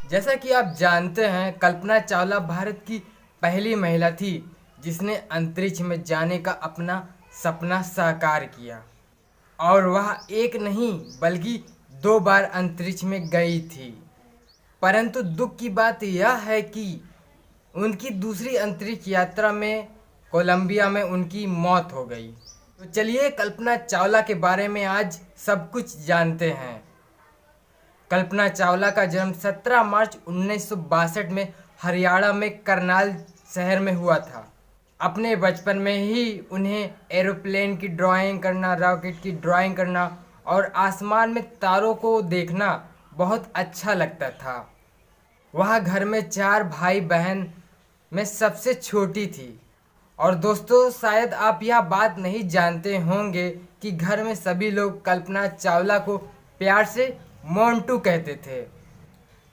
जैसा कि आप जानते हैं, कल्पना चावला भारत की पहली महिला थी जिसने अंतरिक्ष में जाने का अपना सपना साकार किया। और वह एक नहीं बल्कि 2 बार अंतरिक्ष में गई थी। परंतु दुख की बात यह है कि उनकी दूसरी अंतरिक्ष यात्रा में कोलंबिया में उनकी मौत हो गई। तो चलिए कल्पना चावला के बारे में आज सब कुछ जानते हैं। कल्पना चावला का जन्म 17 मार्च 1962 में हरियाणा में करनाल शहर में हुआ था। अपने बचपन में ही उन्हें एरोप्लेन की ड्राइंग करना, रॉकेट की ड्राइंग करना और आसमान में तारों को देखना बहुत अच्छा लगता था। वह घर में 4 भाई बहन में सबसे छोटी थी। और दोस्तों, शायद आप यह बात नहीं जानते होंगे कि घर में सभी लोग कल्पना चावला को प्यार से मोंटू कहते थे।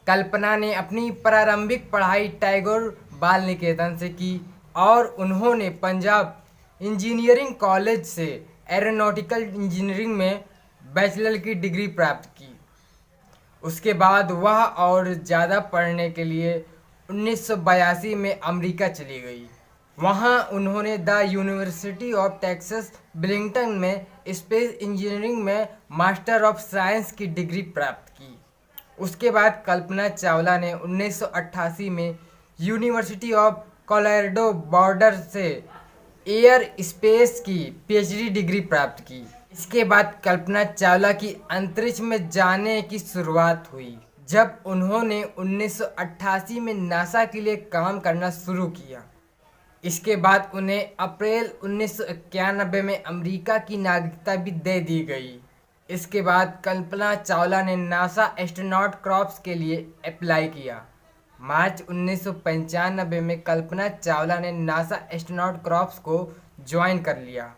कल्पना ने अपनी प्रारंभिक पढ़ाई टैगोर बाल निकेतन से की और उन्होंने पंजाब इंजीनियरिंग कॉलेज से एरोनॉटिकल इंजीनियरिंग में बैचलर की डिग्री प्राप्त की। उसके बाद वह और ज़्यादा पढ़ने के लिए 1982 में अमेरिका चली गई। वहाँ उन्होंने the university of Texas Billington में स्पेस इंजीनियरिंग में मास्टर ऑफ साइंस की डिग्री प्राप्त की। उसके बाद कल्पना चावला ने 1988 में यूनिवर्सिटी ऑफ कोलोराडो बॉर्डर से एयर स्पेस की पीएचडी डिग्री प्राप्त की। इसके बाद कल्पना चावला की अंतरिक्ष में जाने की शुरुआत हुई जब उन्होंने 1988 में नासा के लिए काम करना शुरू किया। इसके बाद उन्हें अप्रैल 1991 में अमेरिका की नागरिकता भी दे दी गई। इसके बाद कल्पना चावला ने नासा एस्ट्रोनॉट कॉर्प्स के लिए अप्लाई किया। मार्च 1995 में कल्पना चावला ने नासा एस्ट्रोनॉट कॉर्प्स को ज्वाइन कर लिया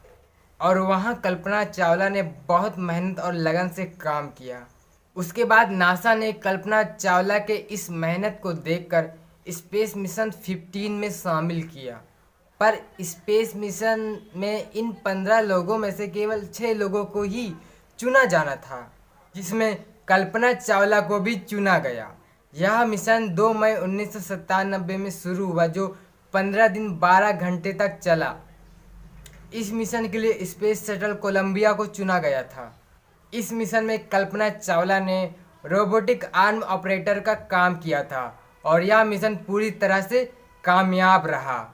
और वहां कल्पना चावला ने बहुत मेहनत और लगन से काम किया। उसके बाद नासा ने कल्पना चावला के इस मेहनत को देखकर स्पेस मिशन 15 में शामिल किया। पर स्पेस मिशन में इन 15 लोगों में से केवल 6 लोगों को ही चुना जाना था, जिसमें कल्पना चावला को भी चुना गया। यह मिशन 2 मई 1997 में शुरू हुआ, जो 15 दिन 12 घंटे तक चला। इस मिशन के लिए स्पेस शटल कोलंबिया को चुना गया था। इस मिशन में कल्पना चावला ने रोबोटिक आर्म ऑपरेटर का काम किया था और यह मिशन पूरी तरह से कामयाब रहा।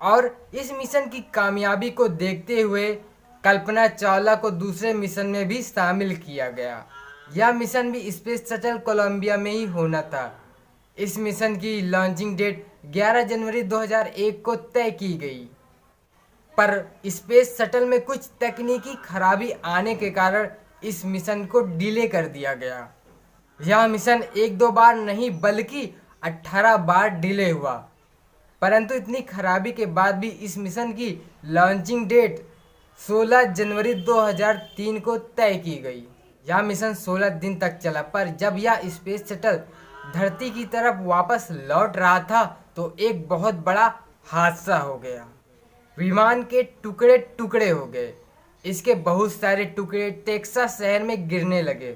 और इस मिशन की कामयाबी को देखते हुए कल्पना चावला को दूसरे मिशन में भी शामिल किया गया। यह मिशन भी स्पेस शटल कोलंबिया में ही होना था। इस मिशन की लॉन्चिंग डेट 11 जनवरी 2001 को तय की गई, पर स्पेस शटल में कुछ तकनीकी खराबी आने के कारण इस मिशन को डिले कर दिया गया। यह मिशन 1-2 बार नहीं बल्कि 18 बार डिले हुआ, परंतु इतनी खराबी के बाद भी इस मिशन की लॉन्चिंग डेट 16 जनवरी 2003 को तय की गई। यह मिशन 16 दिन तक चला, पर जब यह स्पेस शटल धरती की तरफ वापस लौट रहा था तो एक बहुत बड़ा हादसा हो गया। विमान के टुकड़े टुकड़े हो गए। इसके बहुत सारे टुकड़े टेक्सास शहर में गिरने लगे।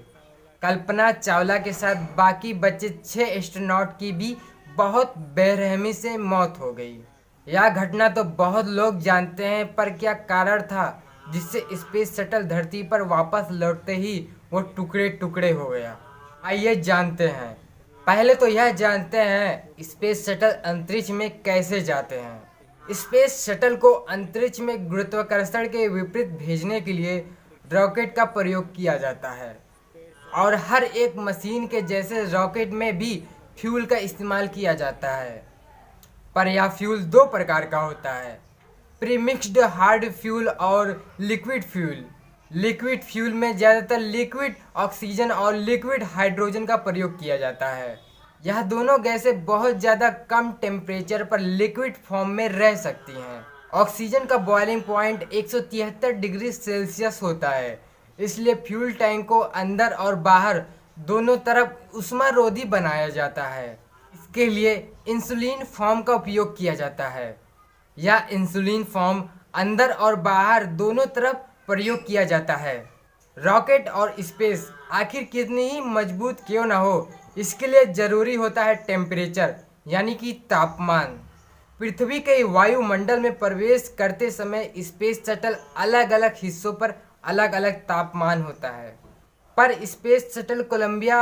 कल्पना चावला के साथ बाकी बचे 6 एस्ट्रोनॉट की भी बहुत बेरहमी से मौत हो गई। यह घटना तो बहुत लोग जानते हैं, पर क्या कारण था जिससे स्पेस शटल धरती पर वापस लौटते ही वो टुकड़े टुकड़े हो गया? आइए जानते हैं। पहले तो यह जानते हैं स्पेस शटल अंतरिक्ष में कैसे जाते हैं। स्पेस शटल को अंतरिक्ष में गुरुत्वाकर्षण के विपरीत भेजने के लिए रॉकेट का प्रयोग किया जाता है और हर एक मशीन के जैसे रॉकेट में भी फ्यूल का इस्तेमाल किया जाता है। पर यह फ्यूल 2 प्रकार का होता है, प्रीमिक्स्ड हार्ड फ्यूल और लिक्विड फ्यूल। लिक्विड फ्यूल में ज़्यादातर लिक्विड ऑक्सीजन और लिक्विड हाइड्रोजन का प्रयोग किया जाता है। यह दोनों गैसें बहुत ज़्यादा कम टेम्परेचर पर लिक्विड फॉर्म में रह सकती हैं। ऑक्सीजन का बॉइलिंग पॉइंट 173 डिग्री सेल्सियस होता है, इसलिए फ्यूल टैंक को अंदर और बाहर दोनों तरफ ऊष्मारोधी बनाया जाता है। इसके लिए इंसुलिन फॉर्म का उपयोग किया जाता है। यह इंसुलिन फॉर्म अंदर और बाहर दोनों तरफ प्रयोग किया जाता है। रॉकेट और स्पेस आखिर कितनी ही मजबूत क्यों ना हो, इसके लिए जरूरी होता है टेम्परेचर यानी कि तापमान। पृथ्वी के वायुमंडल में प्रवेश करते समय स्पेस शटल अलग अलग हिस्सों पर अलग अलग तापमान होता है। पर स्पेस शटल कोलंबिया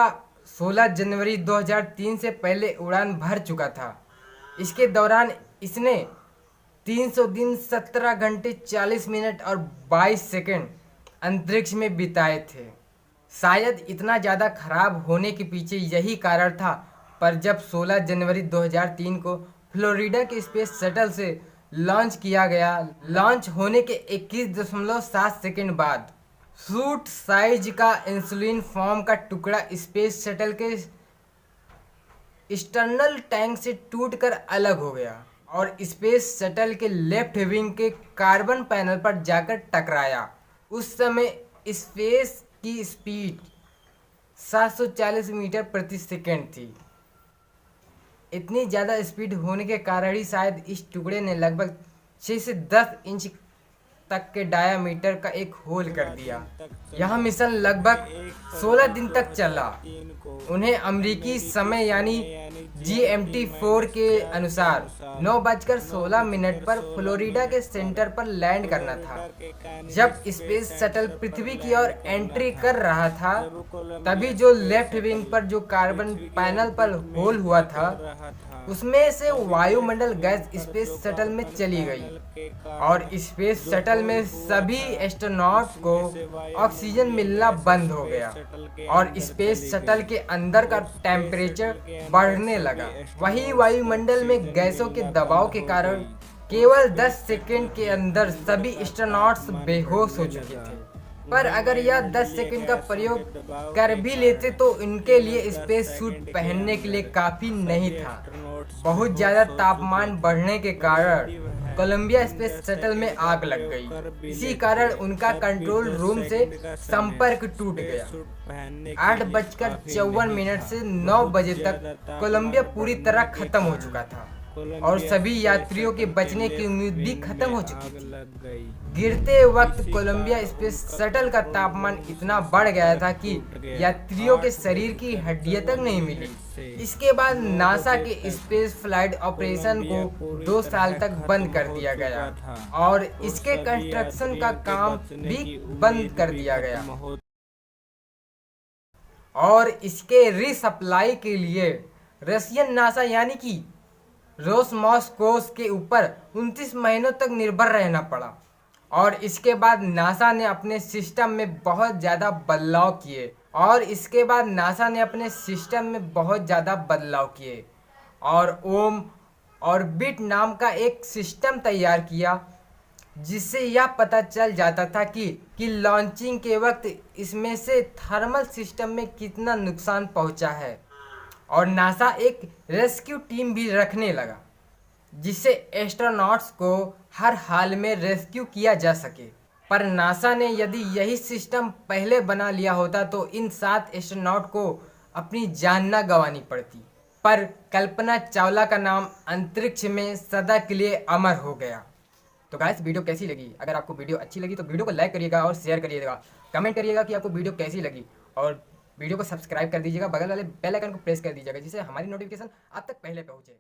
16 जनवरी 2003 से पहले उड़ान भर चुका था। इसके दौरान इसने 300 दिन 17 घंटे 40 मिनट और 22 सेकंड अंतरिक्ष में बिताए थे। शायद इतना ज़्यादा खराब होने के पीछे यही कारण था। पर जब 16 जनवरी 2003 को फ्लोरिडा के स्पेस शटल से लॉन्च किया गया, लॉन्च होने के 21.7 सेकंड बाद सूट साइज का इंसुलिन फॉर्म का टुकड़ा स्पेस शटल के एक्सटर्नल टैंक से टूटकर अलग हो गया और स्पेस शटल के लेफ्ट विंग के कार्बन पैनल पर जाकर टकराया। उस समय स्पेस की स्पीड 740 मीटर प्रति सेकंड थी। इतनी ज़्यादा स्पीड होने के कारण ही शायद इस टुकड़े ने लगभग 6 से 10 इंच तक के डायामीटर का एक होल कर दिया। यह मिशन लगभग 16 दिन तक चला। उन्हें अमेरिकी समय यानी GMT 4 के अनुसार 9:16 पर फ्लोरिडा के सेंटर पर लैंड करना था। जब स्पेस शटल पृथ्वी की ओर एंट्री कर रहा था, तभी जो लेफ्ट विंग पर जो कार्बन पैनल पर होल हुआ था, उसमें से वायुमंडल गैस स्पेस शटल में चली गई और स्पेस शटल में सभी एस्ट्रोनॉट्स को ऑक्सीजन मिलना बंद हो गया और स्पेस शटल के अंदर का टेम्परेचर बढ़ने लगा। वही वायुमंडल में गैसों के दबाव के कारण केवल 10 सेकंड के अंदर सभी एस्ट्रोनॉट्स बेहोश हो चुके थे। पर अगर यह 10 सेकंड का प्रयोग कर भी लेते तो इनके लिए स्पेस सूट पहनने के लिए काफी नहीं था। बहुत ज्यादा तापमान बढ़ने के कारण कोलंबिया स्पेस शटल में आग लग गई। इसी कारण उनका कंट्रोल रूम से संपर्क टूट गया। 8:54 से 9 बजे तक कोलंबिया पूरी तरह खत्म हो चुका था और सभी यात्रियों के बचने की उम्मीद भी खत्म हो चुकी थी। गिरते वक्त कोलंबिया स्पेस शटल का तापमान इतना बढ़ गया था कि यात्रियों के शरीर की हड्डियां तक नहीं मिली। इसके बाद नासा के स्पेस फ्लाइट ऑपरेशन को 2 साल तक बंद कर दिया गया और इसके कंस्ट्रक्शन का काम भी बंद कर दिया गया और इसके रीसप्लाई के लिए रशियन नासा यानी कि रोसमॉस्कोस के ऊपर 29 महीनों तक निर्भर रहना पड़ा। और इसके बाद नासा ने अपने सिस्टम में बहुत ज़्यादा बदलाव किए और ओम ऑर्बिट नाम का एक सिस्टम तैयार किया, जिससे यह पता चल जाता था कि लॉन्चिंग के वक्त इसमें से थर्मल सिस्टम में कितना नुकसान पहुंचा है। और नासा एक रेस्क्यू टीम भी रखने लगा, जिससे एस्ट्रोनॉट्स को हर हाल में रेस्क्यू किया जा सके। पर नासा ने यदि यही सिस्टम पहले बना लिया होता तो इन 7 एस्ट्रोनॉट को अपनी जान न गंवानी पड़ती। पर कल्पना चावला का नाम अंतरिक्ष में सदा के लिए अमर हो गया। तो गाइस, वीडियो कैसी लगी? अगर आपको वीडियो अच्छी लगी तो वीडियो को लाइक करिएगा और शेयर करिएगा। कमेंट करिएगा कि आपको वीडियो कैसी लगी और वीडियो को सब्सक्राइब कर दीजिएगा। बगल वाले बेल आइकन को प्रेस कर दीजिएगा, जिससे हमारी नोटिफिकेशन आप तक पहले पहुंचे।